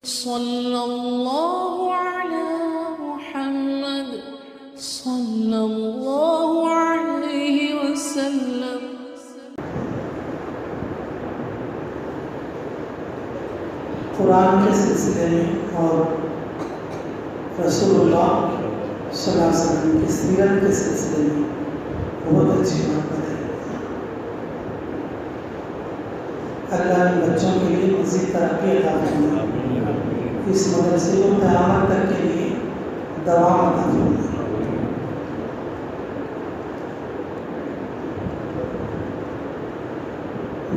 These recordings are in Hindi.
सल्लल्लाहु अला मुहम्मद सल्लल्लाहु अलैहि वसल्लम। कुरान के सिलसिले में और रसूलुल्लाह सल्लल्लाहु अलैहि वसल्लम की सीरत के सिलसिले में बहुत अच्छी बात बताई। अल्लाह ने बच्चों के लिए मज़ीद तरक्की अता फरमाए, इस मदरसे को क़यामत तक के लिए दवाम अता फरमाए।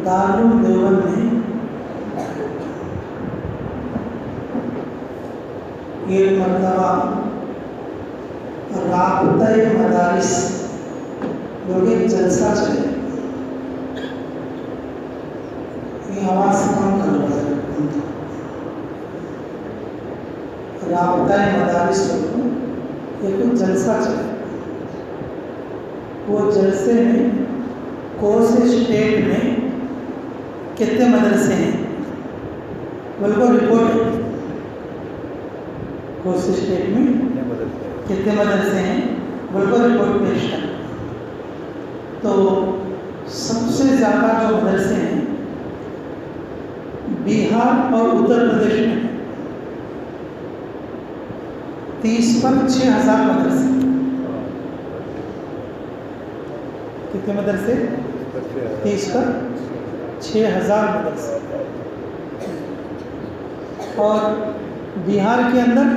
दारुल देवबंद में एक मरतबा राबता-ए मदारिस लोग एक जलसा चले, ये आवाज़ कम कर रहा है। राबता-ए मदारिस लोग एक जलसा चले, वो जलसे में कोस स्टेट में कितने मदरसे हैं बिल्कुल रिपोर्ट, कोस स्टेट में कितने मदरसे हैं बिल्कुल रिपोर्ट पेश कर। तो सबसे ज़्यादा जो मदरसे हैं बिहार और उत्तर प्रदेश में 30 पर 6000 मदरसे। कितने मदरसे? 30 पर 6000 मदरसे। और बिहार के अंदर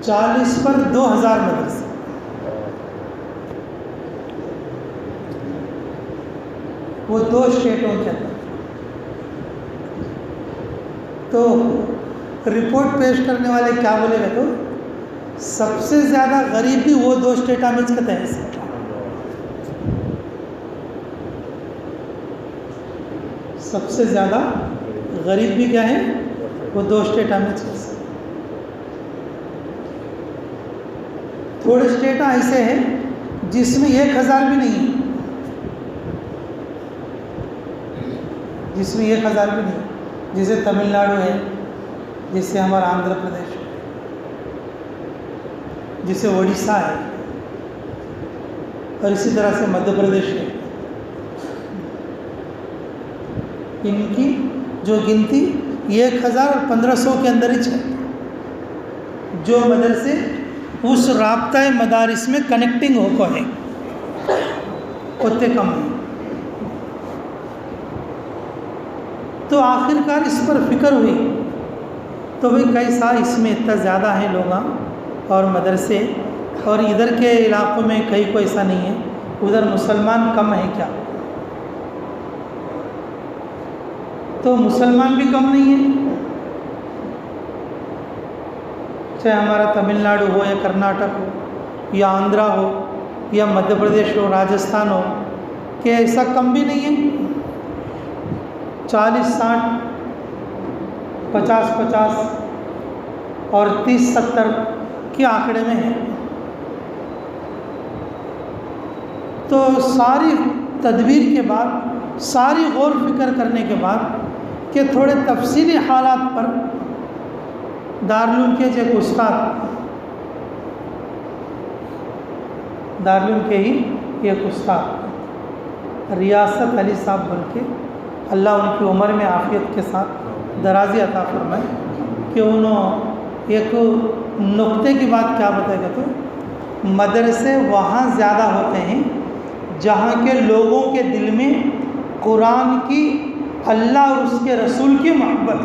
40 पर 2000 मदरसे। वो दो स्टेटों के अंदर। तो रिपोर्ट पेश करने वाले क्या बोलेगा, तो सबसे ज़्यादा गरीब भी वो दो स्टेटा में कहते हैं। सबसे ज़्यादा गरीब भी क्या है, वो दो स्टेटा में। थोड़े स्टेटा ऐसे हैं जिसमें 1000 भी नहीं है, जिसमें 1000 भी नहीं, जैसे तमिलनाडु है, जैसे हमारा आंध्र प्रदेश, जैसे उड़ीसा है, और इसी तरह से मध्य प्रदेश है। इनकी जो गिनती 1000 और 1500 के अंदर ही है, जो मदरसे उस राबता-ए मदारिस में कनेक्टिंग होको है, उतने कम है। तो आखिरकार इस पर फिक्र हुई, तो भाई कैसा इसमें इतना ज़्यादा है लोग और मदरसे, और इधर के इलाक़ों में कहीं को ऐसा नहीं है, उधर मुसलमान कम है क्या? तो मुसलमान भी कम नहीं है, चाहे हमारा तमिलनाडु हो या कर्नाटक हो या आंध्रा हो या मध्य प्रदेश हो, राजस्थान हो, कि ऐसा कम भी नहीं है। 40-60, 50-50 और 30-70 के आंकड़े में है। तो सारी तदबीर के बाद, सारी गौर फिक्र करने के बाद कि थोड़े तफसीली हालात पर दारुल के एक उस्ताद, दारुल के ही एक उस्ताद रियासत अली साहब बोल के, अल्लाह उनकी उम्र में आफियत के साथ दराज़ी अता फरमाए, कि उन्होंने एक नुक्ते की बात क्या बताएगा, तो मदरसे वहाँ ज़्यादा होते हैं जहाँ के लोगों के दिल में कुरान की, अल्लाह और उसके रसूल की मोहब्बत,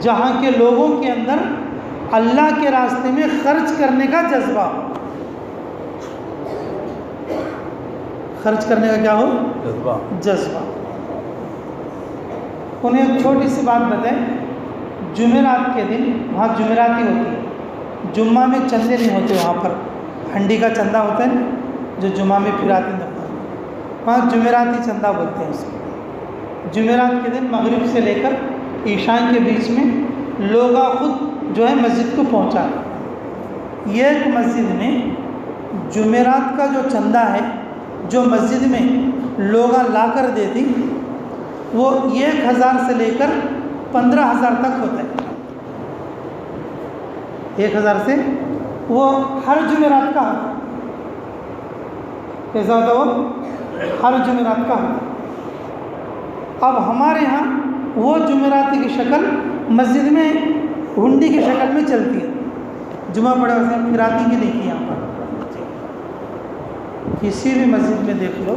जहाँ के लोगों के अंदर अल्लाह के रास्ते में खर्च करने का जज्बा, खर्च करने का क्या हो, जज्बा। उन्हें एक छोटी सी बात बताएं, जुमेरात के दिन वहाँ जुमेराती होती है, जुम्मा में चंदे नहीं होते, वहाँ पर हंडी का चंदा होता है ना, जो जुम्मा में फिराते हैं, वहाँ जुमेराती चंदा बोलते हैं उसको। जुमेरात के दिन मगरिब से लेकर ईशान के बीच में लोग खुद जो है मस्जिद को पहुँचा। ये एक मस्जिद में जुमेरात का जो चंदा है, जो मस्जिद में लोग ला कर देती, वो 1000 से लेकर 15,000 तक होता है। 1000 से वो हर जुमेरात का होता है। कैसा होता है वो? हर जुमेरात का होता है। अब हमारे यहाँ वो जुमेराती की शक्ल मस्जिद में हुंडी की शक्ल में चलती है। जुमा पड़ा उसने फिराती की देखी यहाँ पर। किसी भी मस्जिद में देख लो,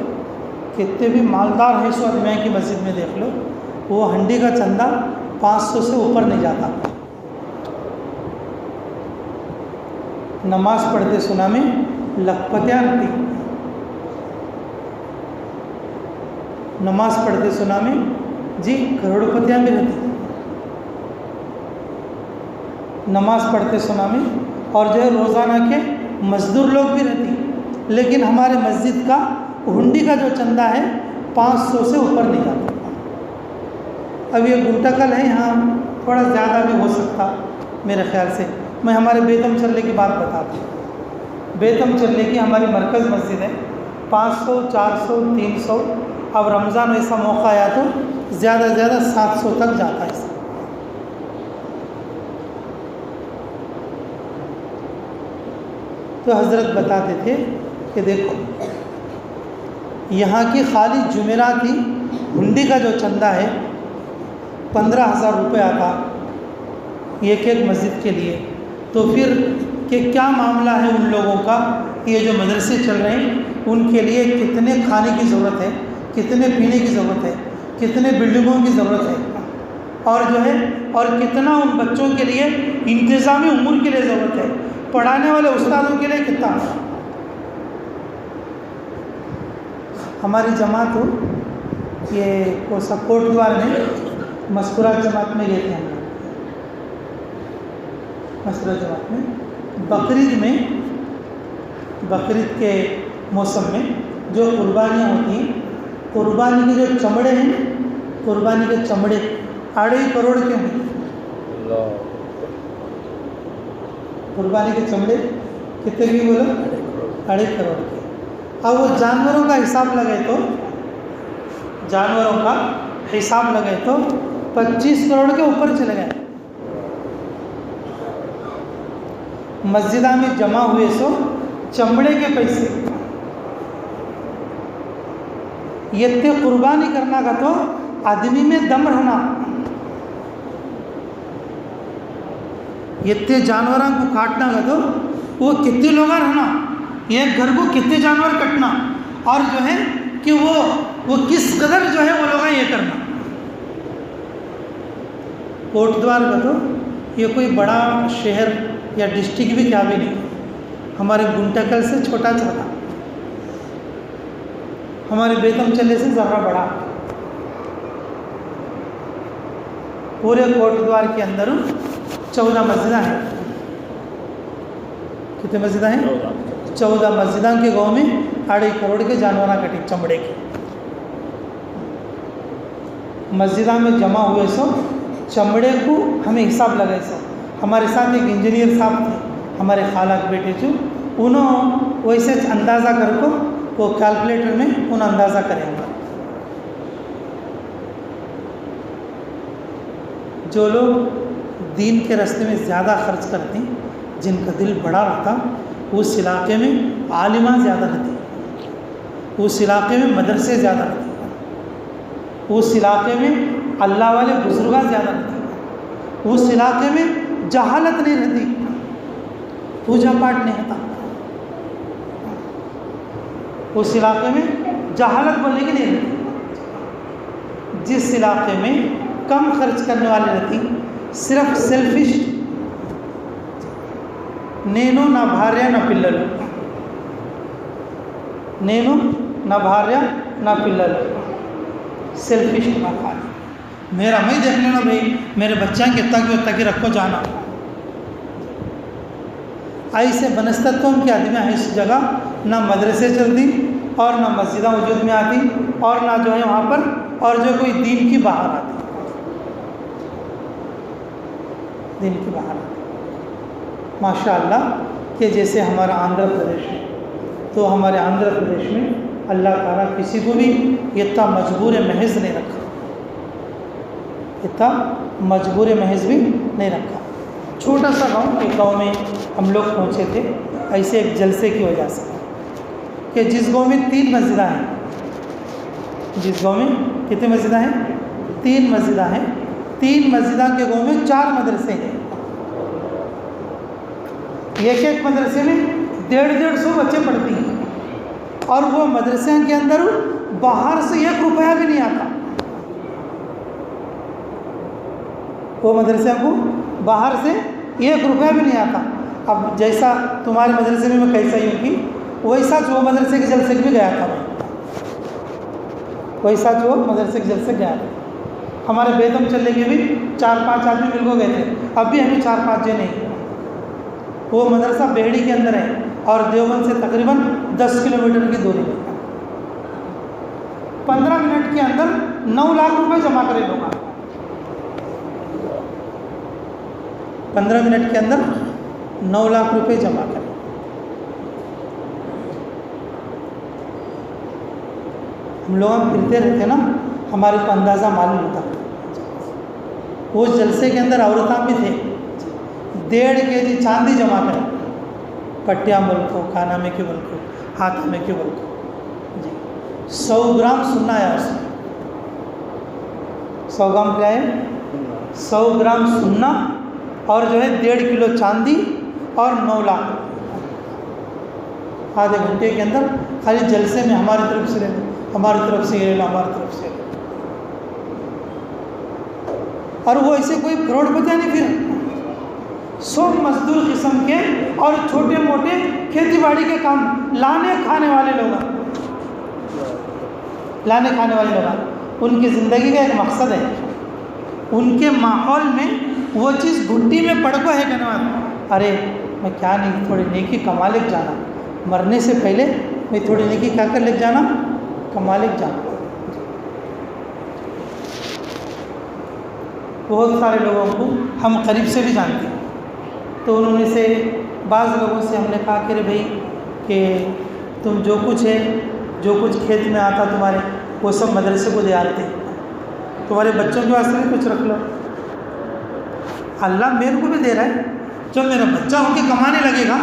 कितने भी मालदार है सो आदमी की मस्जिद में देख लो, वो हंडी का चंदा 500 से ऊपर नहीं जाता। नमाज पढ़ते सुना में लखपतियाँ रहती, नमाज पढ़ते सुना में जी करोड़पतियाँ भी रहती, नमाज पढ़ते सुना में, और जो है रोज़ाना के मजदूर लोग भी रहती। लेकिन हमारे मस्जिद का हुंडी का जो चंदा है 500 से ऊपर नहीं जाता। अब ये गुंटकल है, यहाँ थोड़ा ज़्यादा भी हो सकता मेरे ख्याल से। मैं हमारे बेतम चल्ले की बात बताता हूँ। बेतम चल्ले की हमारी मरकज़ मस्जिद है, 500, 400, 300। अब रमज़ान ऐसा मौका आया तो ज़्यादा से ज़्यादा 700 तक जाता है। तो हज़रत बताते थे कि देखो, यहाँ की खाली जुमेराती हुंडी का जो चंदा है 15,000 रुपये आता एक मस्जिद के लिए। तो फिर कि क्या मामला है उन लोगों का, ये जो मदरसे चल रहे हैं उनके लिए कितने खाने की ज़रूरत है, कितने पीने की ज़रूरत है, कितने बिल्डिंगों की ज़रूरत है, और जो है और कितना उन बच्चों के लिए इंतज़ामी उम्र के लिए ज़रूरत है, पढ़ाने वाले उस्तादों के लिए कितना। हमारी जमात हो ये को कोट द्वार में मस्कुरा जमात में गए थे हम लोग। मस्कुरा जमात में बकरीद के मौसम में जो कुर्बानियाँ होती हैं, कुर्बानी के जो चमड़े हैं, कुर्बानी के चमड़े 2.5 करोड़ के हैं। कुर्बानी के चमड़े कितने की बोलो? 2.5 करोड़ के। अब वो जानवरों का हिसाब लगे तो, जानवरों का हिसाब लगे तो 25 करोड़ के ऊपर चले गए। मस्जिदा में जमा हुए सो चमड़े के पैसे, ये कुर्बानी करना का तो आदमी में दम रहना, ये जानवरों को काटना का तो वो कितने लोग रहना, एक घर को कितने जानवर कटना, और जो है कि वो किस कदर जो है वो लोग ये करना। कोटद्वार का तो ये कोई बड़ा शहर या डिस्ट्रिक्ट भी क्या भी नहीं, हमारे गुंटकल से छोटा छोटा, हमारे बेतम चले से ज़रा बड़ा। पूरे कोटद्वार के अंदर 14 मस्जिदा हैं। कितने मस्जिदा हैं? 14 मस्जिदा के गांव में 2.5 करोड़ के जानवर कटे चमड़े के। मस्जिदा में जमा हुए सो चमड़े को हमें हिसाब लगाए सो। हमारे साथ एक इंजीनियर साहब थे, हमारे खाला के बेटे जो, उन्होंने वैसे अंदाज़ा कर को वो कैलकुलेटर में उन्हें अंदाज़ा करेंगे। जो लोग दीन के रास्ते में ज़्यादा खर्च करते हैं, जिनका दिल बड़ा रहता, उस इलाके में आलिमा ज़्यादा रहती, उस इलाके में मदरसे ज़्यादा रहते, उस इलाके में अल्लाह वाले बुजुर्ग ज़्यादा रहते, उस इलाके में जहालत नहीं रहती, पूजा पाठ नहीं होता, उस इलाके में जहालत बोलने की नहीं रहती। जिस इलाके में कम खर्च करने वाली रहती, सिर्फ सेल्फिश, నేను నా భార్య నా పిల్లలు, నేను నా భార్య నా పిల్లలు, सेल्फिश ना खाली, मेरा मैं देख लेना भाई, मेरे बच्चा कितना की उतना की रखो जाना। ऐसे बनस्तत्व के आदमी है इस जगह, ना मदरसे चलती और ना मस्जिदा वजूद में आती, और ना जो है वहाँ पर और जो कोई दीन की बाहर आती, दीन की बाहर आती। माशाअल्लाह कि जैसे हमारा आंध्र प्रदेश है, तो हमारे आंध्र प्रदेश में अल्लाह ताला किसी को भी इतना मजबूर महज नहीं रखा। इतना मजबूर महज भी नहीं रखा। छोटा सा गांव, एक गांव में हम लोग पहुंचे थे ऐसे एक जलसे की वजह से कि जिस गांव में 3 मस्जिदाँ हैं, जिस गांव में कितने मस्जिदाँ हैं? 3 मस्जिदाँ हैं। 3 मस्जिदाँ के गांव में 4 मदरसे हैं। एक मदरसे में 150-150 बच्चे पढ़ती हैं और वो मदरसे के अंदर बाहर से 1 रुपया भी नहीं आता। वो मदरसे को बाहर से 1 रुपया भी नहीं आता। अब जैसा तुम्हारे मदरसे में मैं कैसा ही होगी, वैसा जो मदरसे के जलसे भी गया था मैं, वैसा जो मदरसे के जलसे गया था। हमारे बेदम चलने के भी 4-5 आदमी मिल को गए थे। अब भी हमें 4-5 जने नहीं। वो मदरसा बेहड़ी के अंदर है और देवबंद से तकरीबन 10 किलोमीटर की दूरी में। 15 मिनट के अंदर 9 लाख रुपए जमा करे लोग। 15 मिनट के अंदर 9 लाख रुपए जमा करें। हम लोग फिरते रहते ना, हमारे को अंदाज़ा मालूम होता। वो जलसे के अंदर औरतां भी थे, 1.5 kg चांदी जमा करें, पट्टियाँ बोल को, खाना में के बोल को, हाथ में के बोल को जी। 100 ग्राम सुन्ना है उसमें। 100 ग्राम क्या है? 100 ग्राम सुन्ना और जो है 1.5 किलो चांदी और 9 लाख। आधे घंटे के अंदर खाली जलसे में हमारी तरफ से ले लो, हमारी तरफ से ये लो, हमारी तरफ से। और वो ऐसे कोई करोड़पति नहीं, फिर 100 मजदूर किस्म के और छोटे मोटे खेती बाड़ी के काम, लाने खाने वाले लोग, लाने खाने वाले लोग। उनकी ज़िंदगी का एक मकसद है, उनके माहौल में वो चीज़ घुट्टी में पड़ को है कहना, अरे मैं क्या नहीं थोड़ी नेकी कमा ले जाना, मरने से पहले मैं थोड़ी नेकी क्या कर ले जाना, कमा ले जाना। बहुत सारे लोगों को हम करीब से भी जानते हैं। तो उन्होंने से बाज़ लोगों से हमने कहा कि अरे भाई कि तुम जो कुछ है, जो कुछ खेत में आता तुम्हारे, वो सब मदरसे को दे आते, तुम्हारे बच्चों के वास्ते भी कुछ रख लो। अल्लाह मेरे को भी दे रहा है, जब मेरा बच्चा होकर कमाने लगेगा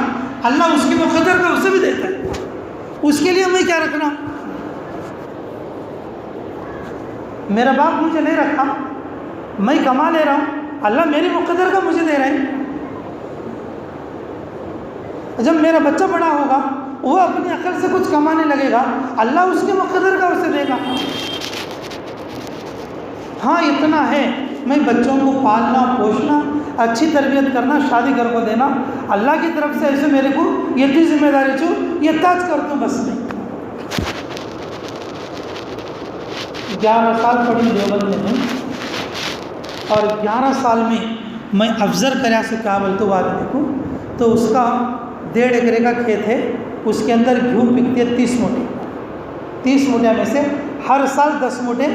अल्लाह उसकी मुक़द्दर का उसे भी देता है, उसके लिए मैं क्या रखना। मेरा बाप मुझे नहीं रखा, मैं कमा ले रहा हूँ, अल्लाह मेरी मुक़द्दर का मुझे दे रहा है। जब मेरा बच्चा बड़ा होगा वो अपनी अकल से कुछ कमाने लगेगा, अल्लाह उसके मुक़द्दर का उसे देगा। हाँ इतना है, मैं बच्चों को पालना पोसना, अच्छी तरबियत करना, शादी कर को देना, अल्लाह की तरफ से ऐसे मेरे को ये भी जिम्मेदारी छू, ये ताज कर दूँ बस नहीं। 11 साल पढ़ी देवबंद में और 11 साल में मैं अफजर करया से क्या बोलते हो आदमी को, तो उसका 1.5 एकड़ का खेत है, उसके अंदर घी बिकती है 30 मूठे। 30 मूठे में से हर साल 10 मूठे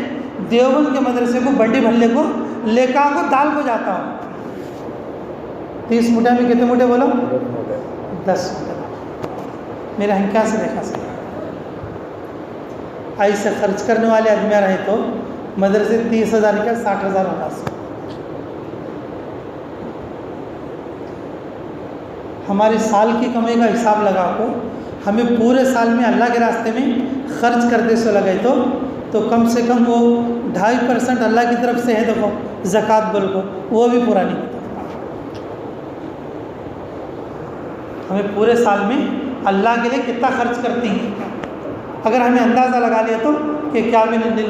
देवबंद के मदरसे को बंडी भल्ले को लेका को दाल को जाता हूँ। 30 मूठे में कितने मूठे बोलो? 10 मूठे। मेरे हंक्या से देखा सर, ऐसे खर्च करने वाले आदमी रहे तो मदरसे 30,000 का 60,000 होना से। हमारी साल की कमाई का हिसाब लगा को हमें पूरे साल में अल्लाह के रास्ते में खर्च करते से लगे तो कम से कम वो 2.5% अल्लाह की तरफ से है, देखो ज़कात बोल को, वो भी पूरा नहीं होता। हमें पूरे साल में अल्लाह के लिए कितना खर्च करती हैं, अगर हमें अंदाज़ा लगा लिया तो कि क्या भी नहीं दिल।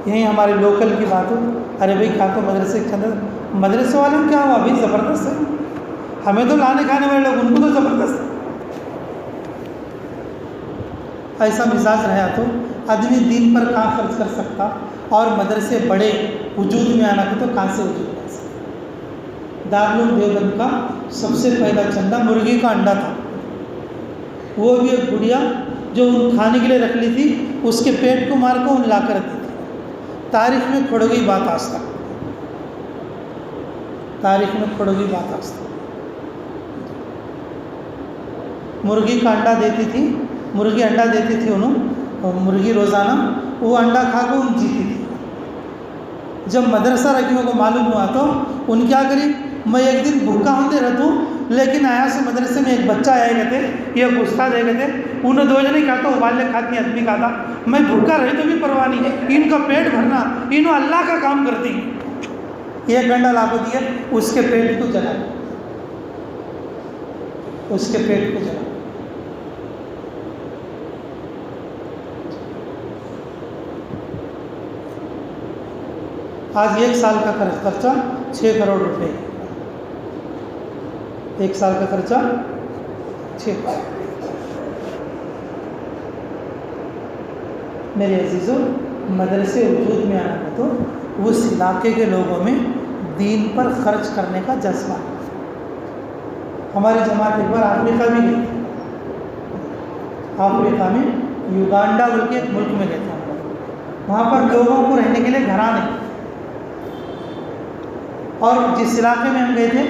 यही हमारे लोकल की बात हो, अरे भाई क्या तो मदरसे के अंदर, मदरसे वाले क्या हुआ अभी ज़बरदस्त है, हमें तो लाने खाने वाले लोग, उनको तो ज़बरदस्त है। ऐसा मिजाज रहा तो आदमी दिन पर कहाँ खर्च कर सकता, और मदरसे बड़े वजूद में आना तो कहाँ से वजूद में आ सकता। दारुल देवबंद का सबसे पहला चंदा मुर्गी का अंडा था, वो भी एक गुड़िया जो उन खाने के लिए रख ली थी, उसके पेट को मार कर उन ला कर दी थी। तारीख में खोड़ गई बात आज तक, तारीख में खोड़ गई बात आज तक। मुर्गी का अंडा देती थी, मुर्गी अंडा देती थी उन्होंने, मुर्गी रोज़ाना, वो अंडा खा के उन जीती थी। जब मदरसा रखियों को मालूम हुआ तो उन क्या करी, मैं एक दिन भूखा होते रहूँ, लेकिन आया से मदरसे में एक बच्चा आए गए थे, एक उस्ताद आए गए थे, उन्हें दो जने खाता उबाल ले खाती आदमी खाता, मैं भूखा रही तो भी परवाह नहीं, इनका पेट भरना, इन्हों अल्लाह का काम करती। एक अंडा लाको दिया, उसके पेट को जला, उसके पेट को जला। आज 1 साल का खर्चा 6 करोड़ रुपए, 1 साल का खर्चा 6 करोड़। मेरे अजीज़ों, मदरसे वजूद में आने में तो उस इलाके के लोगों में दीन पर खर्च करने का जज्बा। हमारी जमात एक बार अफ्रीका भी गई थी, अफ्रीका में युगांडा बोल के एक मुल्क में गए थे। वहाँ पर लोगों को रहने के लिए घरा नहीं, और जिस इलाके में हम गए थे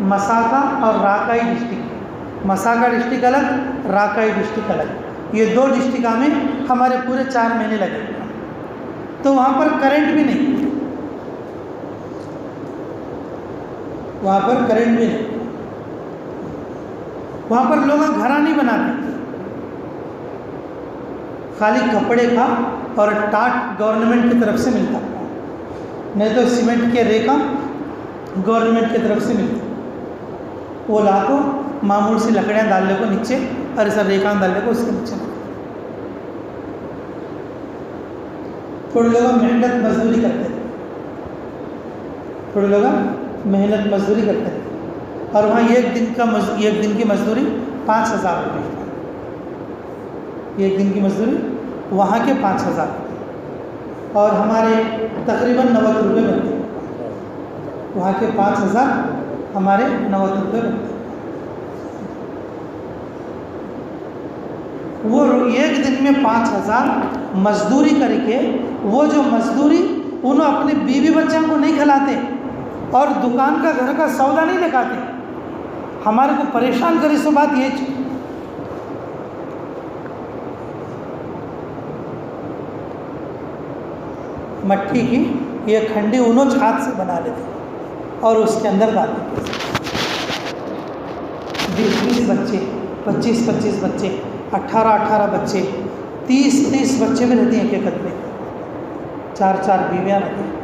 मसाका और राकाई डिस्ट्रिक्ट, मसाका डिस्ट्रिक्ट अलग, राकाई डिस्ट्रिक्ट अलग, ये 2 डिस्ट्रिक्ट में हमारे पूरे 4 महीने लगे। तो वहाँ पर करंट भी नहीं, वहाँ पर करंट भी नहीं, वहाँ पर लोग घरा नहीं बनाते, खाली कपड़े का और टाट गवर्नमेंट की तरफ से मिलता, नहीं तो सीमेंट के रेखा गवर्नमेंट की तरफ से मिलती। वो लाखों मामूल सी लकड़ियाँ डालने को नीचे और सब रेखा डालने को उसके नीचे। थोड़े लोग मेहनत मजदूरी करते थे, थोड़े लोग मेहनत मजदूरी करते थे, और वहाँ एक दिन की मजदूरी 5,000 रुपये, एक दिन की मजदूरी वहाँ के 5,000, और हमारे तकरीबन 90 रुपये बनते, वहाँ के 5,000 हमारे 90 रुपये बनते। वो एक दिन में 5,000 मजदूरी करके, वो जो मजदूरी उन्होंने अपने बीवी बच्चों को नहीं खिलाते और दुकान का घर का सौदा नहीं दिखाते। हमारे को परेशान करी सो बात ये, मट्टी की ये खंडी उन्होंने हाथ से बना लेते और उसके अंदर डालते। 20-20 बच्चे, 25-25 बच्चे, 18-18 बच्चे, 30-30 बच्चे में रहती हैं एक में, 4-4 बीवियाँ रहती हैं।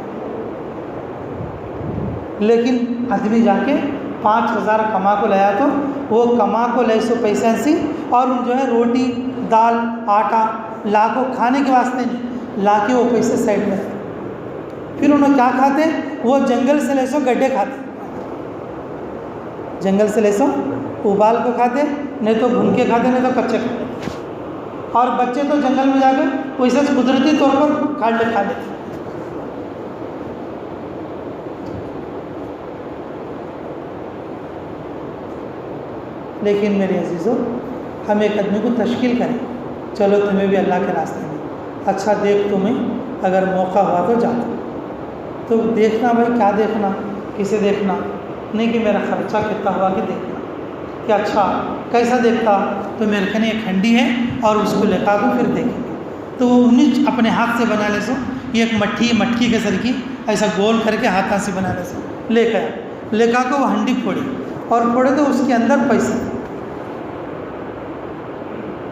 लेकिन आदमी जाके 5,000 कमा को लाया तो वो कमा को ले सो पैसे ऐसी, और जो है रोटी दाल आटा ला को खाने के वास्ते नहीं, ला के वो पैसे साइड में। फिर उन्होंने क्या खाते, वो जंगल से ले सो गड्ढे खाते, जंगल से ले सो उबाल को खाते, नहीं तो भून के खाते, नहीं तो कच्चे खाते। और बच्चे तो जंगल में जाकर वैसे कुदरती तौर पर खा लेते। लेकिन मेरे अजीज़ों, हम एक आदमी को तश्कील करें, चलो तुम्हें भी अल्लाह के रास्ते में अच्छा देख, तुम्हें अगर मौका हुआ तो जाओ, तो देखना भाई, क्या देखना, किसे देखना नहीं कि मेरा ख़र्चा कितना हुआ कि देखना कि अच्छा कैसा देखता, तो मेरे खने एक खंडी है और उसको लेकर को फिर देखेंगे। तो वो उन्हीं अपने हाथ से बना ले सो, ये एक मटकी के सर की ऐसा गोल करके हाथ से बना ले सो, लेकर को वो हंडी फोड़ी और फोड़े तो उसके अंदर पैसे,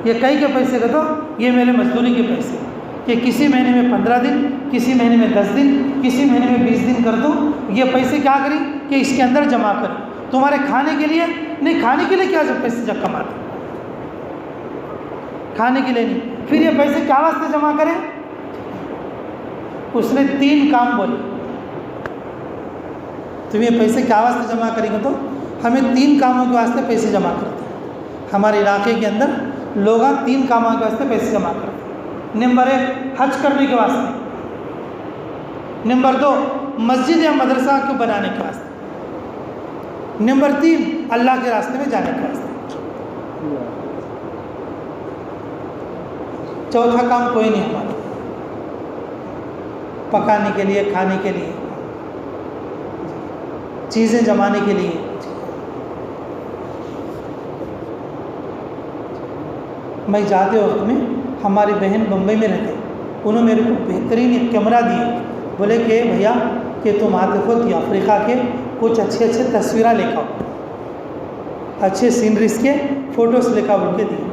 ये कई के पैसे का, तो ये मेरे मजदूरी के पैसे, कि किसी महीने में 15 दिन, किसी महीने में 10 दिन, किसी महीने में 20 दिन कर दो। ये पैसे क्या करी कि इसके अंदर जमा कर, तुम्हारे खाने के लिए नहीं, खाने के लिए क्या जब पैसे जब कमाते, खाने के लिए नहीं। फिर ये पैसे क्या वास्ते जमा करें, उसने 3 काम बोले, तुम ये पैसे क्या वास्ते जमा करेंगे, तो हमें 3 कामों के वास्ते पैसे जमा करते हैं। हमारे इलाके के अंदर लोग 3 कामों के वास्ते पैसे जमा करते हैं। नंबर 1 हज करने के वास्ते, नंबर 2 मस्जिद या मदरसा को बनाने के वास्ते, नंबर 3 अल्लाह के रास्ते में जाने के वास्ते। चौथा काम कोई नहीं हमारा, पकाने के लिए, खाने के लिए, चीज़ें जमाने के लिए। मैं जाते वक्त में हमारी बहन बम्बई में रहते, उन्होंने मेरे को बेहतरीन एक कैमरा दिए, बोले कि भैया कि तुम आते खुद अफ्रीका के कुछ अच्छे अच्छे तस्वीरें लेकर आओ, अच्छे सीनरीज के फ़ोटोज़ लेकर बोल के दिए।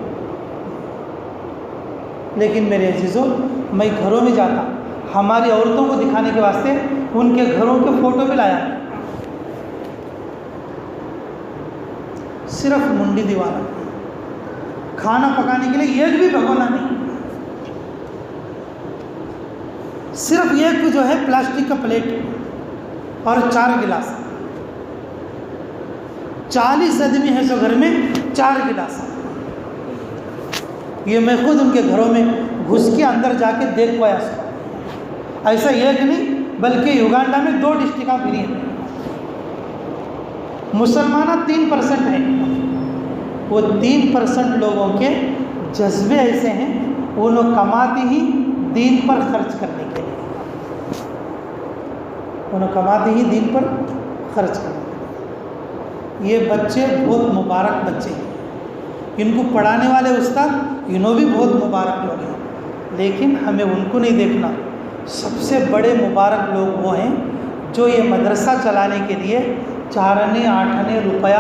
लेकिन मेरे अजीज़ों, मैं घरों में जाता, हमारी औरतों को दिखाने के वास्ते उनके घरों के फ़ोटो भी लाया, सिर्फ मुंडी दीवाना, खाना पकाने के लिए एक भी भगोना नहीं, सिर्फ एक जो है प्लास्टिक का प्लेट और 4 गिलास। 40 आदमी है जो घर में 4 गिलास। ये मैं खुद उनके घरों में घुस के अंदर जाके देख पाया। ऐसा एक नहीं बल्कि युगांडा में 2 डिस्ट्रिक्ट फिरी हैं। मुसलमान 3% हैं, वो 3% लोगों के जज्बे ऐसे हैं, वो लोग कमाते ही दीन पर खर्च करने के लिए, उन्हें कमाते ही दीन पर खर्च करने के लिए। ये बच्चे बहुत मुबारक बच्चे हैं, इनको पढ़ाने वाले उस्ताद इन्हों भी बहुत मुबारक लोग हैं, लेकिन हमें उनको नहीं देखना। सबसे बड़े मुबारक लोग वो हैं जो ये मदरसा चलाने के लिए 4 आने 8 आने रुपया,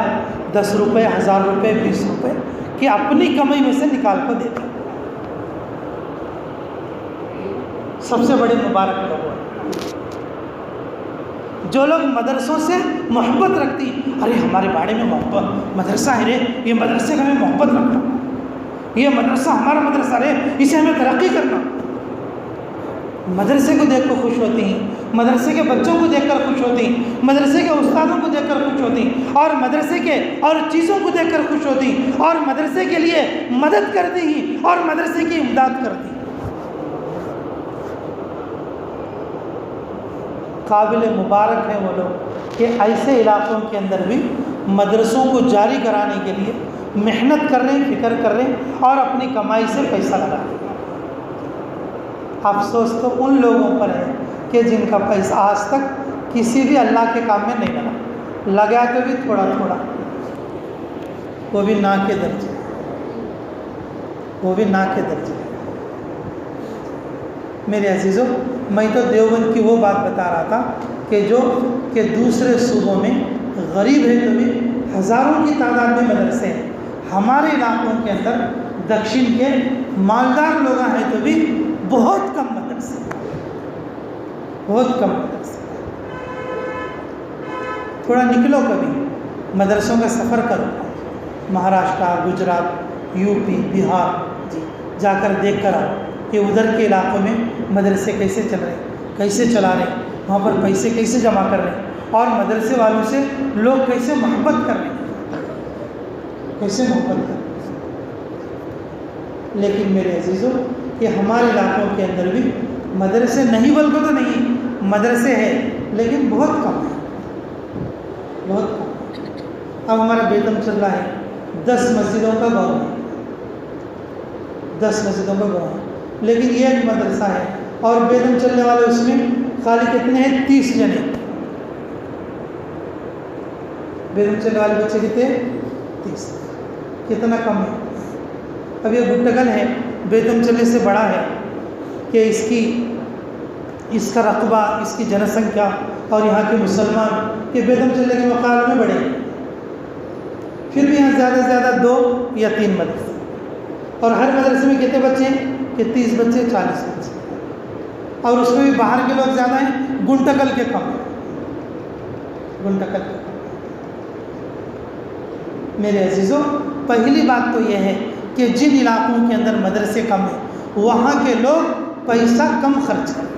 10 रुपये, 1000 रुपये, 20 रुपये कि अपनी कमाई में से निकाल कर देते। सबसे बड़े मुबारक लोग हैं जो लोग मदरसों से मोहब्बत रखती। अरे हमारे बाड़े में मोहब्बत मदरसा है रे, ये मदरसे का हमें मोहब्बत रखना, ये मदरसा हमारा मदरसा रे, इसे हमें तरक्की करना। मदरसे को देख कर खुश होती हैं, मदरसे के बच्चों को देखकर खुश होती हैं, मदरसे के उस्तादों को देखकर खुश होती हैं, और मदरसे के और चीज़ों को देखकर खुश होती हैं, और मदरसे के लिए मदद करती हैं और मदरसे की इमदाद करती हैं। काबिल मुबारक हैं वो लोग कि ऐसे इलाक़ों के अंदर भी मदरसों को जारी कराने के लिए मेहनत कर रहे हैं, फ़िक्र कर रहे हैं और अपनी कमाई से पैसा लगा रहे हैं। अफसोस तो उन लोगों पर है कि जिनका पैसा आज तक किसी भी अल्लाह के काम में नहीं लगा तो भी थोड़ा थोड़ा, वो भी ना के दर्जे, वो भी ना के दर्जे। मेरे अजीज़ों, मैं तो देवबंद की वो बात बता रहा था कि दूसरे सूबों में गरीब है तो भी हज़ारों की तादाद में मदरसे हैं। हमारे इलाक़ों के अंदर दक्षिण के मालदार लोग हैं तो भी बहुत कम मदरसे, बहुत कम मदरसे। थोड़ा निकलो, कभी मदरसों का सफ़र करो, महाराष्ट्र, गुजरात, यूपी, बिहार जी जाकर देख कर आओ कि उधर के इलाक़ों में मदरसे कैसे चल रहे, कैसे चला रहे, वहाँ पर पैसे कैसे जमा कर रहे हैं और मदरसे वालों से लोग कैसे मोहब्बत कर रहे हैं, कैसे मोहब्बत कर रहे हैं। लेकिन मेरे अजीज़ों, कि हमारे इलाक़ों के अंदर भी मदरसे नहीं, बल्कि तो नहीं, मदरसे हैं लेकिन बहुत कम है, बहुत कम। अब हमारा बेदम चल रहा है 10 मस्जिदों का गाँव है, 10 मस्जिदों का गाँव है, लेकिन ये एक मदरसा है और बेदम चलने वाले उसमें खाली कितने हैं, 30 जने। बेदम चलने वाले बच्चे कितने, 30, कितना कम है। अब ये गुट्टगल है, बेदम चलने से बड़ा है कि इसका रकबा, इसकी जनसंख्या और यहाँ के मुसलमान के बेदम चलने के मुकाबले में बड़े हैं। फिर भी यहाँ ज़्यादा से ज़्यादा 2 या 3 मदरसे, और हर मदरसे में कितने बच्चे हैं कि 30 बच्चे, 40 बच्चे, और उसमें भी बाहर के लोग ज़्यादा हैं, गुंटकल के कम हैं, गुंटकल के कम। मेरे अजीज़ों, पहली बात तो यह है कि जिन इलाक़ों के अंदर मदरसे कम हैं वहाँ के लोग पैसा कम खर्च करते,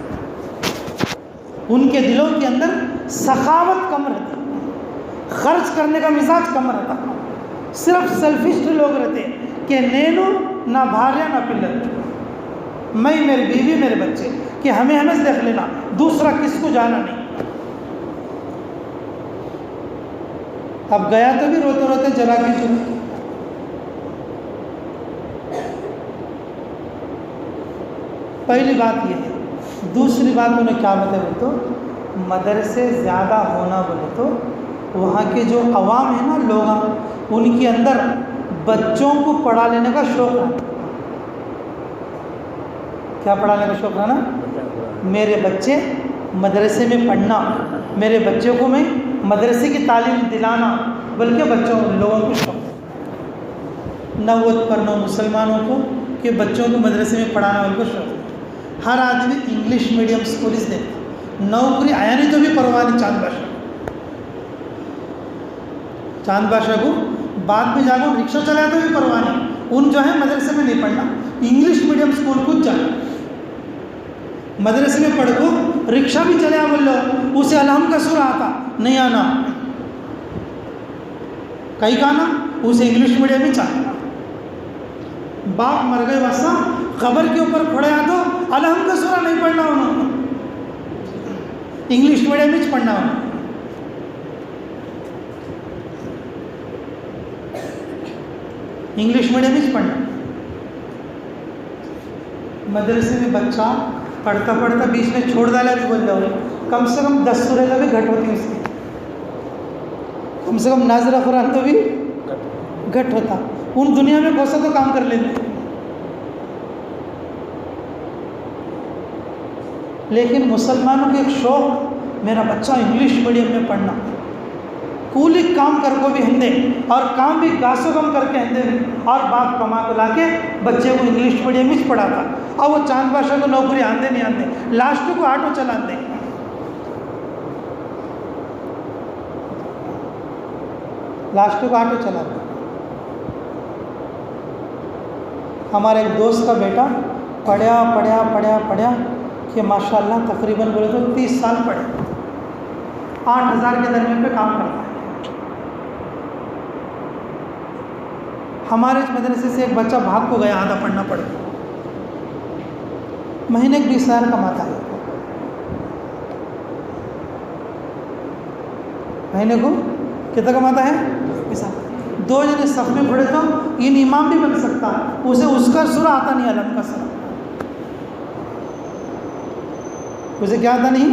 उनके दिलों के अंदर सखावत कम रहती, खर्च करने का मिजाज कम रहता, सिर्फ सेल्फिश लोग रहते कि नैनो ना भार्या ना पिल्लर, मैं, मेरी बीवी, मेरे बच्चे, कि हमें से देख लेना, दूसरा किसको जाना नहीं। अब गया तो भी रोते रोते जला के चुप। पहली बात ये है। दूसरी बात उन्हें क्या बताया बोले तो, मदरसे ज़्यादा होना बोले तो वहाँ के जो अवाम है ना, लोग, उनके अंदर बच्चों को पढ़ा लेने का शौक़ है। क्या पढ़ाने का शौक़ रहा ना? मेरे बच्चे मदरसे में पढ़ना, मेरे बच्चों को मैं मदरसे की तालीम दिलाना, बल्कि बच्चों लोगों को शौक़ है 90% मुसलमानों को कि बच्चों को मदरसे में पढ़ाना उनको शौक़ है। हर आदमी इंग्लिश मीडियम स्कूल से देखता, नौकरी आया नहीं तो भी परवाह नहीं। चांद बादशाह को बाद में जाकर रिक्शा चलाया तो भी परवाह नहीं, उन जो है मदरसे में नहीं पढ़ना, इंग्लिश मीडियम स्कूल खुद जाना, मदरसे में पढ़ को रिक्शा भी चले बोल लो, उसे अलहम का सुर आता नहीं आना, कहीं का ना उसे इंग्लिश मीडियम ही चाहिए। बाप मर गए वैसा खबर के ऊपर खड़े आ तो अलहम का सुरा नहीं पढ़ना उन्होंने, इंग्लिश मीडियम ही पढ़ना उन्होंने। इंग्लिश मीडियम ही पढ़ना। मदरसे में बच्चा पढ़ता पढ़ता बीच में छोड़ डाला भी बोल रहा, कम से कम 10 सूरह का भी घट होती है उसकी, कम से कम नाज़रा कुरान तो भी घट होता। उन दुनिया में कौन सा तो काम कर लेते, लेकिन मुसलमानों के एक शौक़, मेरा बच्चा इंग्लिश मीडियम में पढ़ना, कूली काम कर को भी हिंदे और काम भी गासो कम करके हिंदे, और बाप कमा को ला के बच्चे को इंग्लिश मीडियम में पढ़ाता। और वो चांद बादशाह को नौकरी आंदे नहीं आंदे, लास्ट को ऑटो चलाते, लास्ट को ऑटो चलाते। हमारे एक दोस्त का बेटा पढ़ा कि माशाल्लाह तकरीबन बोले तो 30 साल पढ़े, 8,000 के दरमियान पे काम करता है। हमारे इस मदरसे से एक बच्चा भाग को गया, आधा पढ़ना पड़ गया, महीने के 20,000 कमाता है, महीने को कितना कमाता है? 20,000। 2 जने सफ में खड़े तो इन इमाम भी बन सकता है, उसे उसका सुरा आता नहीं, अलम का सुरा उसे क्या आता नहीं,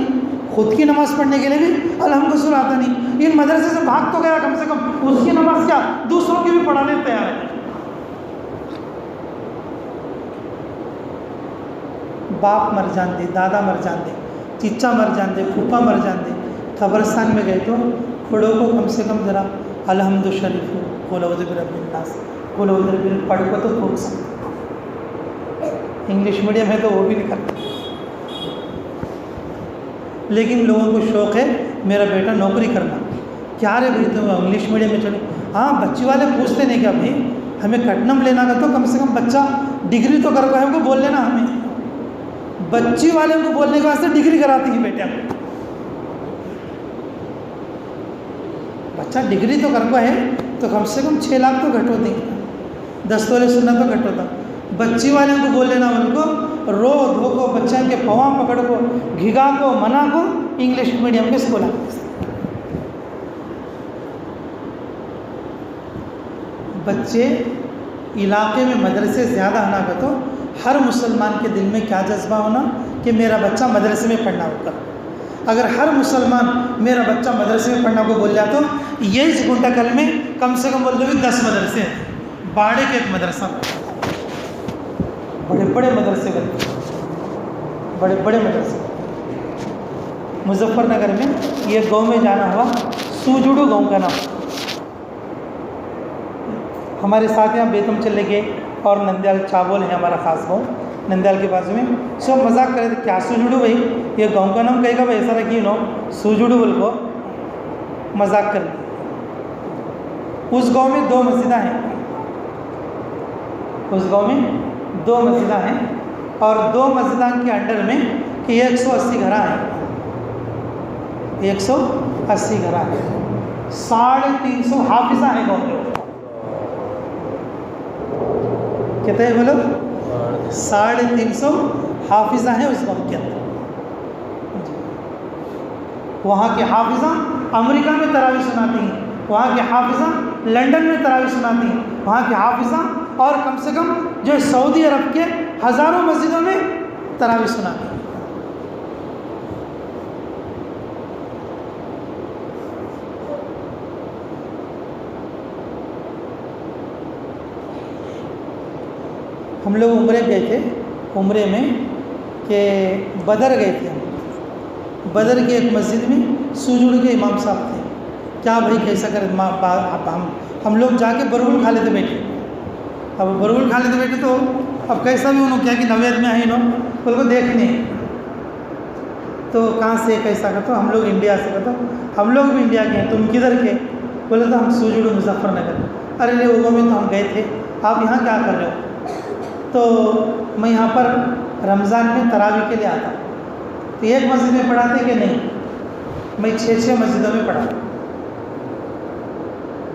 खुद की नमाज़ पढ़ने के लिए भी अलहम का सुरा आता नहीं। इन मदरसे से भाग तो गया, कम से कम उसकी नमाज क्या दूसरों की भी पढ़ाने तैयार है। बाप मर जान दे, दादा मर जान दे, चीचा मर जान दे, फूफा मर जान दे, कब्रस्तान में गए तो खड़ों को कम से कम ज़रा अलहम्दु शरीफ कुल औज़ु बिरब्बिन्नास कुल औज़ु बिरब्बिल पढ़ को तो भूख सकते। इंग्लिश मीडियम है तो वो भी नहीं करते, लेकिन लोगों को शौक़ है मेरा बेटा नौकरी करना। क्या रे भाई तुम इंग्लिश मीडियम में चले? हाँ, बच्ची वाले पूछते नहीं क्या भाई हमें कटनम लेना का, तो कम से कम बच्चा डिग्री तो कर पाए, हमको बोल लेना। हमें बच्ची वाले को बोलने के वास्ते डिग्री कराती है बेटा, बच्चा डिग्री तो कर पाए तो कम से कम 6 लाख तो घट होती, 10 तोले सुनना तो घट होता। बच्ची वाले को बोल लेना, उनको रो धो को बच्चे के पवा पकड़ को घिगा को मना को इंग्लिश मीडियम के स्कूल आते। बच्चे इलाके में मदरसे ज़्यादा होना का तो हर मुसलमान के दिल में क्या जज्बा होना कि मेरा बच्चा मदरसे में पढ़ना होगा। अगर हर मुसलमान मेरा बच्चा मदरसे में पढ़ना को बोल जाए तो यही गुंडाकल में कम से कम बोल दो 10 मदरसे हैं, बाड़े के एक मदरसा, बड़े बड़े मदरसे बनते, बड़े बड़े मदरसे। मुजफ्फरनगर में ये गांव में जाना हुआ, सूजुड़ू गांव का नाम, हमारे साथ यहाँ बेतम चले गए और नंदयाल चावल है हमारा ख़ास गाँव, नंदयाल के बाजू में। सब मजाक करे थे, क्या सूजुड़ू भाई, ये गांव का नाम कहेगा भाई ऐसा रखिए नो सूजुड़ू बोल को मजाक कर। उस गांव में 2 मस्जिदा हैं, उस गांव में 2 मस्जिदा हैं और 2 मस्जिदा के अंडर में कि 180 घर हैं, 180 घर हैं, 350 हाफिजा हैं गाँव में। कितने हैं बोलो? 350 हाफिजा हैं उस गाँव के अंदर। वहाँ के हाफिजा अमेरिका में तरावी सुनाती हैं, वहाँ के हाफिजा लंदन में तरावी सुनाती हैं, वहाँ के हाफिजा और कम से कम जो सऊदी अरब के हज़ारों मस्जिदों में तरावी सुनाती हैं। हम लोग उम्रे गए थे, उम्रे में कि बदर गए थे हम। बदर की एक मस्जिद में सूजुड़ के इमाम साहब थे। क्या भाई कैसा करें, हम लोग जाके बरगुल खा लेते बैठे। अब बरगुल खा लेते बैठे तो अब कैसा भी उन्होंने क्या कि नवेद में आई नो उनको देखने, तो कहाँ से कैसा का, तो हम लोग इंडिया से, कहता हम लोग भी इंडिया के हैं, तुम किधर के? बोले तो हम सूजुड़ मुजफ्फरनगर। अरे रे वो में तो हम गए थे, आप यहाँ क्या कर रहे हो? तो मैं यहाँ पर रमज़ान में तरावी के लिए आता हूँ। तो एक मस्जिद में पढ़ाते कि नहीं, मैं 6 मस्जिदों में पढ़ा।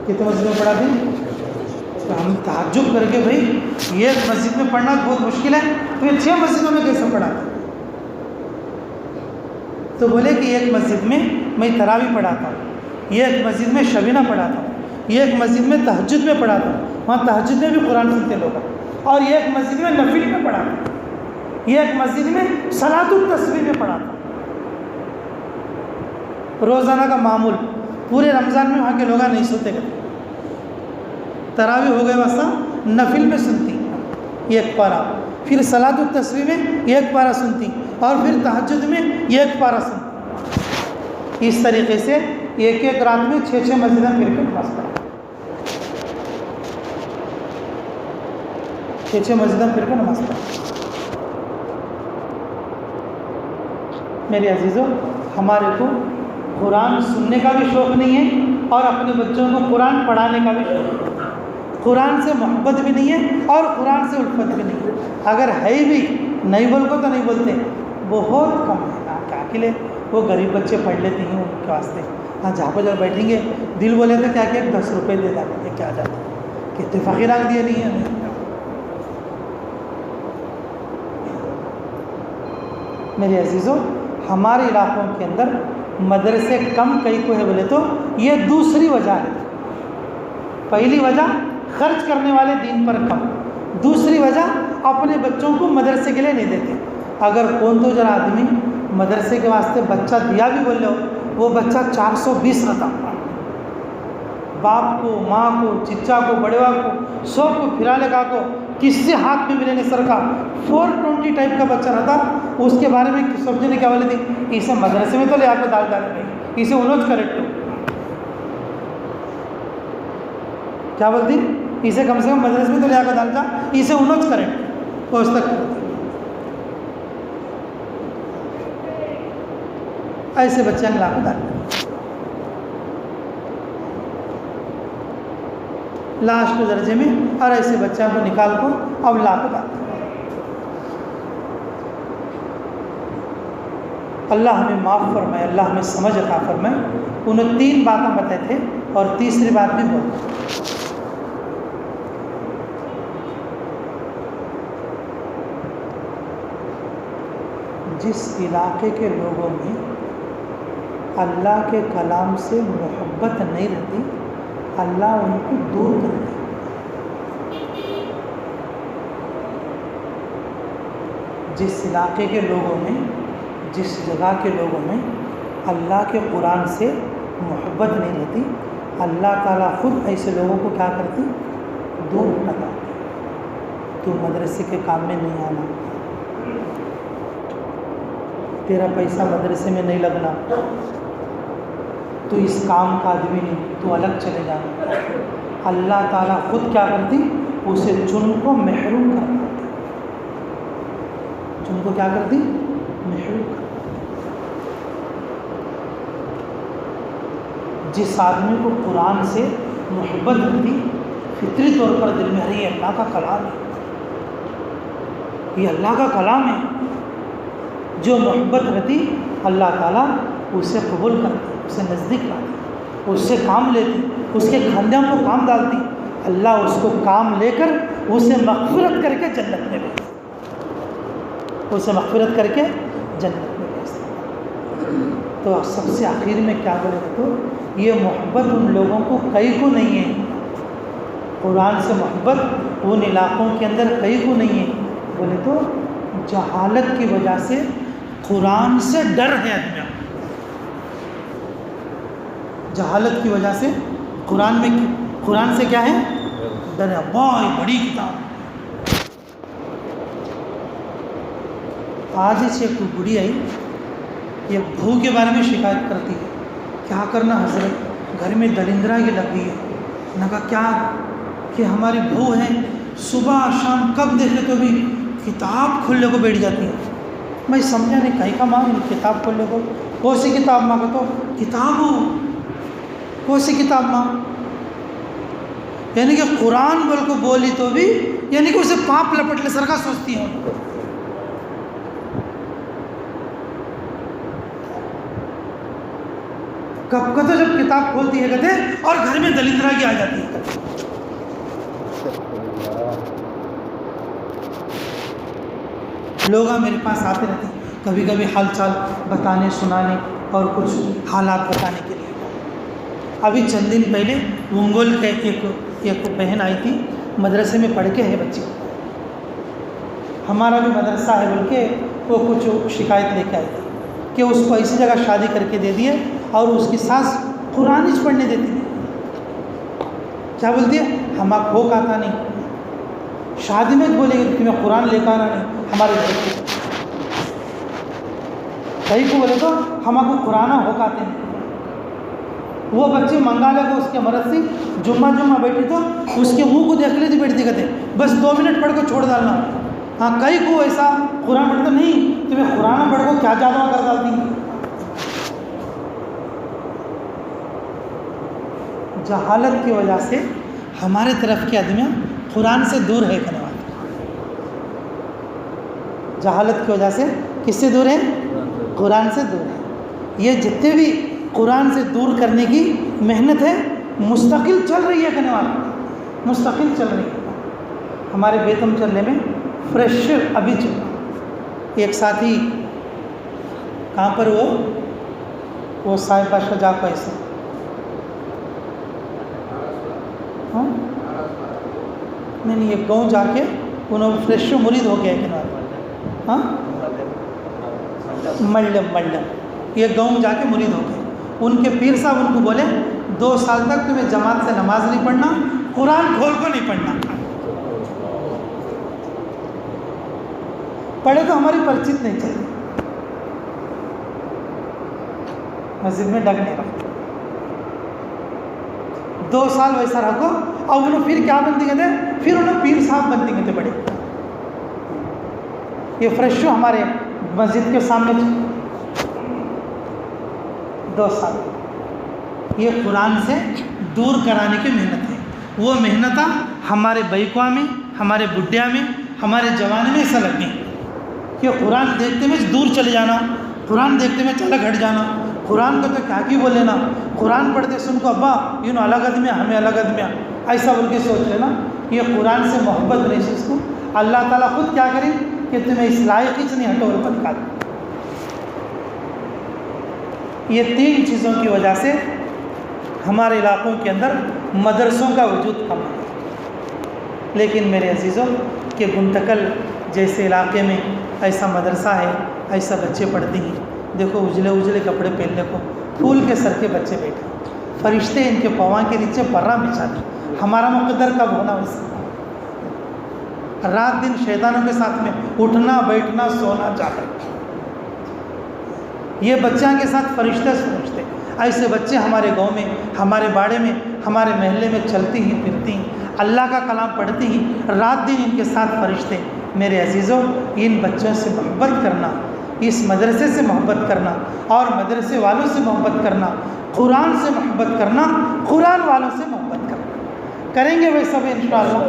कितने मस्जिदों में पढ़ा दी? तो हम ताज्जुब करके भाई एक मस्जिद में पढ़ना बहुत मुश्किल है, तो ये 6 मस्जिदों में कैसे पढ़ाते? तो बोले कि एक मस्जिद में मैं तरावी पढ़ाता हूँ, एक मस्जिद में शबीना पढ़ाता हूँ, एक मस्जिद में तहज्जुद में पढ़ाता हूँ, वहाँ तहज्जुद में भी कुरान सुनते लोग, और एक मस्जिद में नफिल में पढ़ाता हूँ, एक मस्जिद में सलातुत तस्बीह में पढ़ाता हूँ। रोज़ाना का मामूल पूरे रमज़ान में वहाँ के लोग नहीं सोते करते। तरावी हो गए वास्ता नफिल में सुनती एक पारा, फिर सलातुत तस्बीह में एक पारा सुनती, और फिर तहज्जुद में एक पारा सुनती। इस तरीके से एक रात में 6 मस्जिदें फिर के नमाज पढ़ा, 6 मस्जिदें फिर के नमाज पढ़ा। मेरे अजीज़ों, हमारे को कुरान सुनने का भी शौक़ नहीं है और अपने बच्चों को कुरान पढ़ाने का भी शौक़ नहीं है। कुरान से मोहब्बत भी नहीं है और कुरान से उल्फत भी नहीं है। अगर है भी नहीं बोल को तो नहीं बोलते, बहुत कम है। क्या के लिए वो गरीब बच्चे पढ़ लेते हैं उनके वास्ते। हाँ, जहाँ पर जब बैठेंगे दिल बोले तो क्या क्या 10 रुपये दे देंगे, क्या जाता कितने फ़कीरान दिए नहीं है। मेरे अजीज़ों, हमारे इलाक़ों के अंदर मदरसे कम कई को है बोले तो ये दूसरी वजह है। पहली वजह खर्च करने वाले दीन पर कम, दूसरी वजह अपने बच्चों को मदरसे के लिए नहीं देते। अगर कौन तो जरा आदमी मदरसे के वास्ते बच्चा दिया भी बोले, वो बच्चा 420 रहता, बाप को, माँ को, चिच्चा को, बड़ेवा को, सब को फिरा लगा को किससे हाथ में मिलेंगे सर का 420 टाइप का बच्चा रहता। उसके बारे में सब्जी ने क्या बोले थी, इसे मदरसे में तो ले आकर डाल डाले नहीं, इसे उन्होंने करेक्ट क्या बोलती, इसे कम से कम मदरसे में तो ले आकर डाल जा, इसे उन्होंने करेक्ट पहुँच तक करती। ऐसे बच्चे ला कर डाल लास्ट दर्जे में, और ऐसे बच्चों को निकाल को अब ला को डाल। अल्लाह हमें माफ़ फरमाए, अल्लाह हमें समझ अता फरमाए। उन्हें 3 बातें बताए थे और तीसरी बात भी बोल, जिस इलाके के लोगों में अल्लाह के कलाम से मोहब्बत नहीं रहती, अल्लाह उनको दूर कर दे। जिस इलाके के लोगों में, जिस जगह के लोगों में अल्लाह के कुरान से मोहब्बत नहीं रहती, अल्लाह ताला ख़ुद ऐसे लोगों को क्या करती, दूर हटाती। तू मदरसे के काम में नहीं आना, तेरा पैसा मदरसे में नहीं लगना, तो इस काम का आदमी नहीं, तो अलग चले जाना। अल्लाह ताला ख़ुद क्या करती, उसे चुन को महरूम कर देती। चुन को क्या करती, महरूम कर। जिस आदमी को कुरान से मोहब्बत होती, फितरी तौर पर दिल में, अरे ये अल्लाह का कलाम है, ये अल्लाह का कलाम है, जो मोहब्बत रहती, अल्लाह ताला उसे कबूल करती, उसे नज़दीक लाती, उससे काम लेती, उसके खानदान को काम डालती। अल्लाह उसको काम लेकर उसे मग़फ़िरत करके जन्नत में भेजती, उसे मग़फ़िरत करके जन्नत में भेजती। तो सबसे आखिर में क्या बोले तो, ये मोहब्बत उन लोगों को कई को नहीं है, कुरान से मोहब्बत उन इलाक़ों के अंदर कई को नहीं है बोले तो, जहालत की वजह से कुरान से डर है आदमी। जहालत की वजह से कुरान से क्या है, डर है। बहुत बड़ी किताब, आज ही से कोई बुढ़ी आई, ये बहू के बारे में शिकायत करती है, क्या करना हजरत, घर में दरिंद्रा की लग गई है। मैंने कहा क्या कि हमारी बहू है, सुबह शाम कब देखे तो भी किताब खोलने को बैठ जाती है। मैं समझा नहीं कहीं का माँ किताब खोलने को, कौन सी किताब माँ को, तो किताब हो, कौन सी किताब माँ, यानी कि कुरान बोल को बोली तो भी यानी कि उसे पाप लपटले सर का सोचती है। कब का तो जब किताब खोलती है कहते और घर में दलिंद्रा की आ जाती है। लोग मेरे पास आते रहते हैं कभी कभी हालचाल बताने सुनाने और कुछ हालात बताने के लिए। अभी चंद दिन पहले मंगोल के एक बहन आई थी, मदरसे में पढ़ के है बच्ची, हमारा भी मदरसा है बोल के वो कुछ शिकायत लेके आई थी कि उसको ऐसी जगह शादी करके दे दिए और उसकी सास कुरान ही पढ़ने देती है। क्या बोलती है, हम आप हो कहता नहीं, शादी में बोलेगी कि मैं कुरान लेकर आना नहीं हमारे घर के, कहीं को बोले तो हम आपको कुरान हो कहते नहीं। वो बच्चे मंगाले को उसके मरद से जुम्मा बैठी तो उसके मुंह को देख लेती बैठती कहते बस 2 मिनट पढ़ को छोड़ डालना। हाँ कई को ऐसा कुरान पढ़ता नहीं, तुम्हें कुरान पढ़ को क्या जादू कर डालती। जहालत की वजह से हमारे तरफ के आदमी कुरान से दूर है करने वाले, जहालत की वजह से किससे दूर है, कुरान से दूर है। ये जितने भी कुरान से दूर करने की मेहनत है मुस्तकिल चल रही है करने वाला, मुस्तकिल चल रही है। हमारे बेतम चलने में फ्रेश अभी चल एक साथी कहाँ पर वो साहिब बादशाह जाको ऐसे, हाँ नहीं ये गाँव जाके उन्होंने फ्रेश मुरीद हो गया किनारे, हाँ मल्लम ये गाँव में जाके मुरीद हो गए। उनके पीर साहब उनको बोले 2 साल तक तुम्हें जमात से नमाज नहीं पढ़ना, कुरान खोल को नहीं पढ़ना। पढ़े तो हमारी परिचित नहीं चली, मस्जिद में डग नहीं रहा। 2 साल वैसा रखो और उन्होंने फिर क्या बनती कहते, फिर उन्होंने पीर साहब बनती कहते बड़े। ये फ्रेश हमारे मस्जिद के सामने 2 साल, ये कुरान से दूर कराने की मेहनत है। वो मेहनत हमारे बैकुआ में, हमारे बुढ़िया में, हमारे जवान में ऐसा लगती है कि कुरान देखते में दूर चले जाना, कुरान देखते में चलक हट जाना, कुरान को तो क्या की बोल लेना, कुरान पढ़ते सुन को अब्बा यूँ अलग आदमिया हमें अलग आदमिया ऐसा बोल के सोच लेना। ये कुरान से मोहब्बत नहीं, इसको अल्लाह ताला खुद क्या करे कि तुम्हें इस लायक ही से नहीं हटो और निकाल। ये 3 चीज़ों की वजह से हमारे इलाक़ों के अंदर मदरसों का वजूद कम है। लेकिन मेरे अजीज़ों के गुंतकल जैसे इलाके में ऐसा मदरसा है, ऐसा बच्चे पढ़ते हैं। देखो उजले उजले कपड़े पहनने को फूल के सर के बच्चे बैठे, फरिश्ते इनके पवा के नीचे पर्रा बिछा दी। हमारा मुक़द्दर कब होना वैसा, रात दिन शैतानों के साथ में उठना बैठना सोना जाना, ये बच्चा के साथ फरिश्ते समझते। ऐसे बच्चे हमारे गांव में, हमारे बाड़े में, हमारे महल्ले में चलती ही फिरती हैं, अल्लाह का कलाम पढ़ती ही, रात दिन इनके साथ फरिश्ते। मेरे अजीज़ों, इन बच्चों से मोहब्बत करना, इस मदरसे से मोहब्बत करना और मदरसे वालों से मोहब्बत करना, कुरान से मोहब्बत करना, कुरान वालों से मोहब्बत करना करेंगे वे सब इंशाअल्लाह।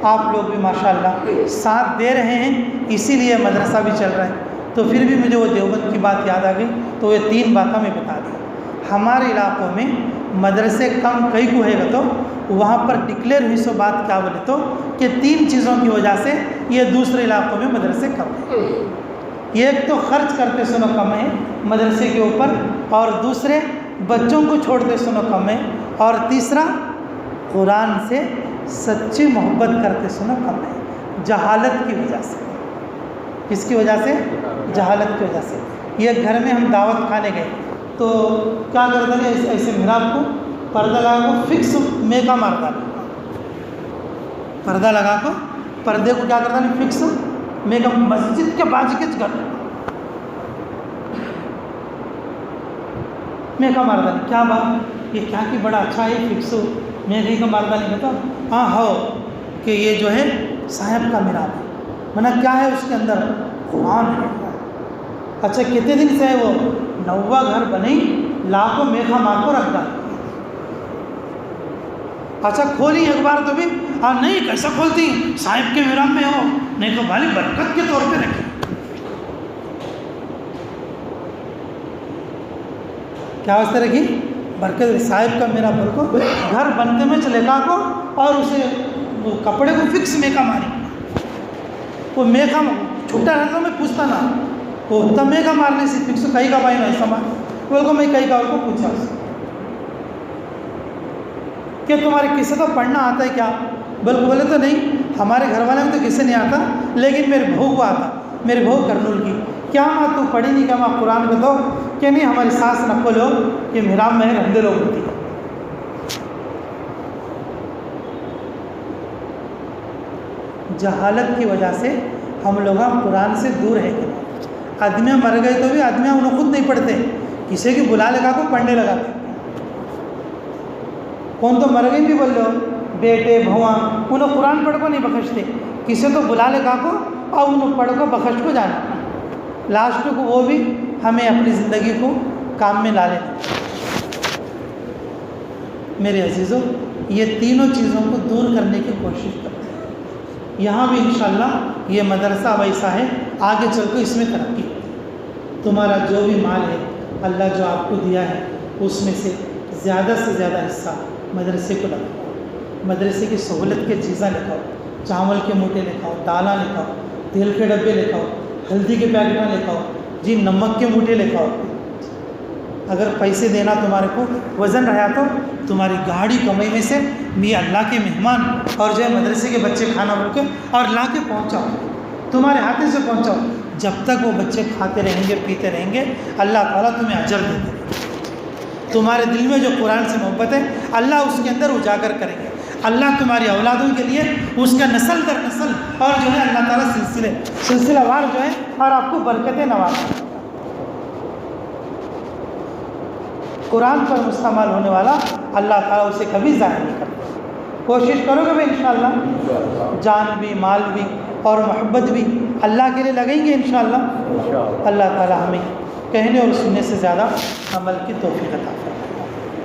आप लोग भी माशाअल्लाह साथ दे रहे हैं, इसीलिए मदरसा भी चल रहा है। तो फिर भी मुझे वो देवबंद की बात याद आ गई, तो ये 3 बातें मैं बता दी। हमारे इलाक़ों में मदरसे कम कई को है तो वहाँ पर डिक्लेयर हुई सो बात क्या बोले तो कि 3 चीज़ों की वजह से ये दूसरे इलाक़ों में मदरसे कम है। एक तो खर्च करते सुनो कम है मदरसे के ऊपर, और दूसरे बच्चों को छोड़ते सुनो कम है, और तीसरा कुरान से सच्ची मोहब्बत करते सुनो कम है। जहालत की वजह से, किसकी वजह से, जहालत की वजह से। ये घर में हम दावत खाने गए तो क्या करते हैं, ऐसे मिराब को पर्दा लगा को फिक्स मेका मार डाले, पर्दा लगा को पर्दे को क्या करता नहीं फिक्स मैं कहा मस्जिद के बाजू के घर, मैं कहा मर्दानी क्या बात, ये क्या कि बड़ा अच्छा है फिक्स हो। मैं कहीं का मर्दानी कहता हाँ हो कि ये जो है साहब का मिराब है। मना क्या है उसके अंदर, कुरान है। अच्छा कितने दिन से है वो, 9वां घर बने, लाखों मेखा मार को रख डाल। अच्छा खोली अखबार तो भी, हाँ नहीं कैसा खोलती, साहिब के मिराब में हो, नहीं तो भाई बरकत के तौर पे रखी। क्या वास्ते रखी, बरकत साहिब का मेरा को घर बनते में चले का को, और उसे वो कपड़े को फिक्स मेका मारी। वो मेका छुट्टा रहता तो मैं पूछता ना, वो तब मेका मारने से फिक्स कहीं का भाई नहीं समा, बोल को मैं कहीं का उनको पूछा कि तुम्हारे किस्से तो पढ़ना आता है क्या, बोले तो नहीं, हमारे घर वाले में तो किस्से नहीं आता, लेकिन मेरे बहू को आता, मेरे बहू करनूल की। क्या माँ तू पढ़ी नहीं क्या माँ कुरान को, तो कि नहीं हमारी सास नक्को लो कि मेरा में रंधे लोग होती है। जहालत की वजह से हम लोग कुरान से दूर है। आदमियाँ मर गए तो भी आदमियाँ उन्हें खुद नहीं पढ़ते, किसी की बुला लगा को पढ़ने लगाते। कौन तो मर गए भी बोल लो, बेटे भुआ उन्हें कुरान पढ़ को नहीं बख्शते, किसी तो बुला लगा को और उन्हें पढ़ को बख्श को जाना, लास्ट को वो भी हमें अपनी ज़िंदगी को काम में ला लेना। मेरे अजीज़ों, ये तीनों चीज़ों को दूर करने की कोशिश करते हैं। यहाँ भी इंशाअल्लाह ये मदरसा वैसा है, आगे चल कर इसमें तरक्की। तुम्हारा जो भी माल है अल्लाह जो आपको दिया है उसमें से ज़्यादा हिस्सा मदरसे को लगाओ। मदरसे की सहूलत के चीज़ें लिखाओ, चावल के मूठे लिखाओ, दाला लिखाओ, तेल के डब्बे लिखाओ, हल्दी के पैकेट लिखाओ, जी नमक के मूठे लिखाओ। अगर पैसे देना तुम्हारे को वज़न रहा तो तुम्हारी गाड़ी कमाई में से मैं अल्लाह के मेहमान और जो है मदरसे के बच्चे खाना बोल के और ला के पहुँचाओ, तुम्हारे हाथे से पहुँचाओ। जब तक वो बच्चे खाते रहेंगे पीते रहेंगे अल्लाह ताला तुम्हें अजर देते। तुम्हारे दिल में जो कुरान से मोहब्बत है अल्लाह उसके अंदर उजागर करेंगे। अल्लाह तुम्हारी औलादों के लिए उसका नस्ल दर नस्ल और जो है अल्लाह ताला सिलसिलावार जो है और आपको बरकतें नवाज़ें। कुरान पर मुस्तमाल होने वाला अल्लाह ताला उसे कभी ज़ाहिर नहीं करता। कोशिश करोगे भाई इंशाअल्लाह, जान भी माल भी और मोहब्बत भी अल्लाह के लिए लगेंगे इंशाअल्लाह। अल्लाह ताला हमें कहने और सुनने से ज़्यादा अमल की तौफीक अता फरमाए।